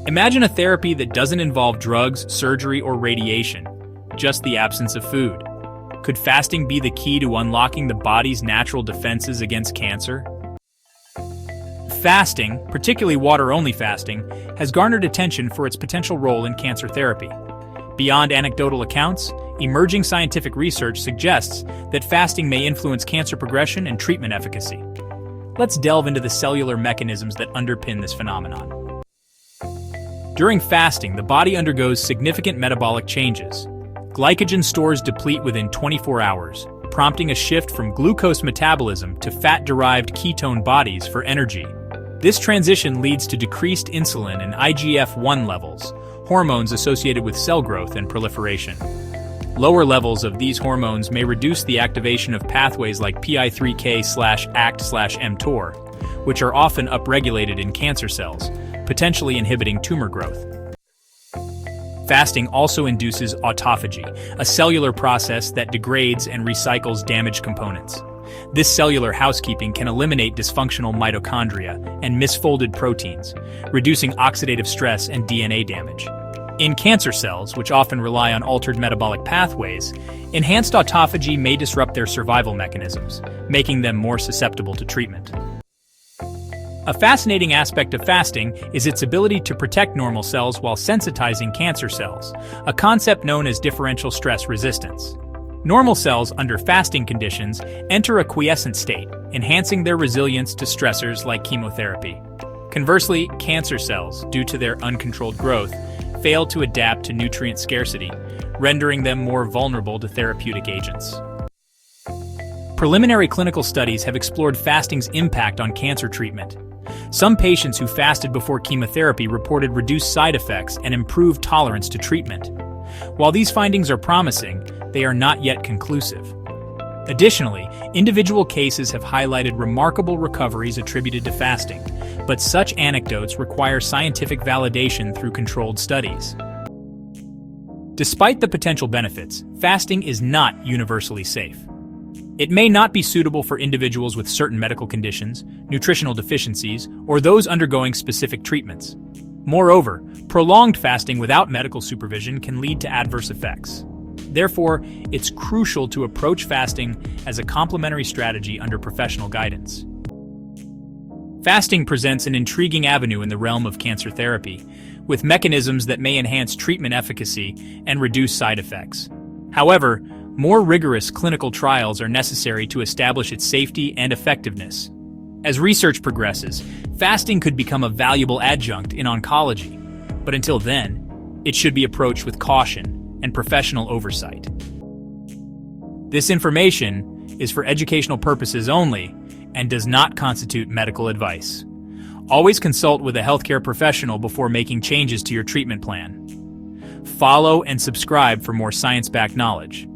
Imagine a therapy that doesn't involve drugs, surgery, or radiation, just the absence of food. Could fasting be the key to unlocking the body's natural defenses against cancer? Fasting, particularly water-only fasting, has garnered attention for its potential role in cancer therapy. Beyond anecdotal accounts, emerging scientific research suggests that fasting may influence cancer progression and treatment efficacy. Let's delve into the cellular mechanisms that underpin this phenomenon. During fasting, the body undergoes significant metabolic changes. Glycogen stores deplete within 24 hours, prompting a shift from glucose metabolism to fat-derived ketone bodies for energy. This transition leads to decreased insulin and IGF-1 levels, hormones associated with cell growth and proliferation. Lower levels of these hormones may reduce the activation of pathways like PI3K/ACT/mTOR, which are often upregulated in cancer cells, potentially inhibiting tumor growth. Fasting also induces autophagy, a cellular process that degrades and recycles damaged components. This cellular housekeeping can eliminate dysfunctional mitochondria and misfolded proteins, reducing oxidative stress and DNA damage. In cancer cells, which often rely on altered metabolic pathways, enhanced autophagy may disrupt their survival mechanisms, making them more susceptible to treatment. A fascinating aspect of fasting is its ability to protect normal cells while sensitizing cancer cells, a concept known as differential stress resistance. Normal cells under fasting conditions enter a quiescent state, enhancing their resilience to stressors like chemotherapy. Conversely, cancer cells, due to their uncontrolled growth, fail to adapt to nutrient scarcity, rendering them more vulnerable to therapeutic agents. Preliminary clinical studies have explored fasting's impact on cancer treatment. Some patients who fasted before chemotherapy reported reduced side effects and improved tolerance to treatment. While these findings are promising, they are not yet conclusive. Additionally, individual cases have highlighted remarkable recoveries attributed to fasting, but such anecdotes require scientific validation through controlled studies. Despite the potential benefits, fasting is not universally safe. It may not be suitable for individuals with certain medical conditions, nutritional deficiencies, or those undergoing specific treatments. Moreover, prolonged fasting without medical supervision can lead to adverse effects. Therefore, it's crucial to approach fasting as a complementary strategy under professional guidance. Fasting presents an intriguing avenue in the realm of cancer therapy, with mechanisms that may enhance treatment efficacy and reduce side effects. However, more rigorous clinical trials are necessary to establish its safety and effectiveness. As research progresses, fasting could become a valuable adjunct in oncology, but until then, it should be approached with caution and professional oversight. This information is for educational purposes only and does not constitute medical advice. Always consult with a healthcare professional before making changes to your treatment plan. Follow and subscribe for more science-backed knowledge.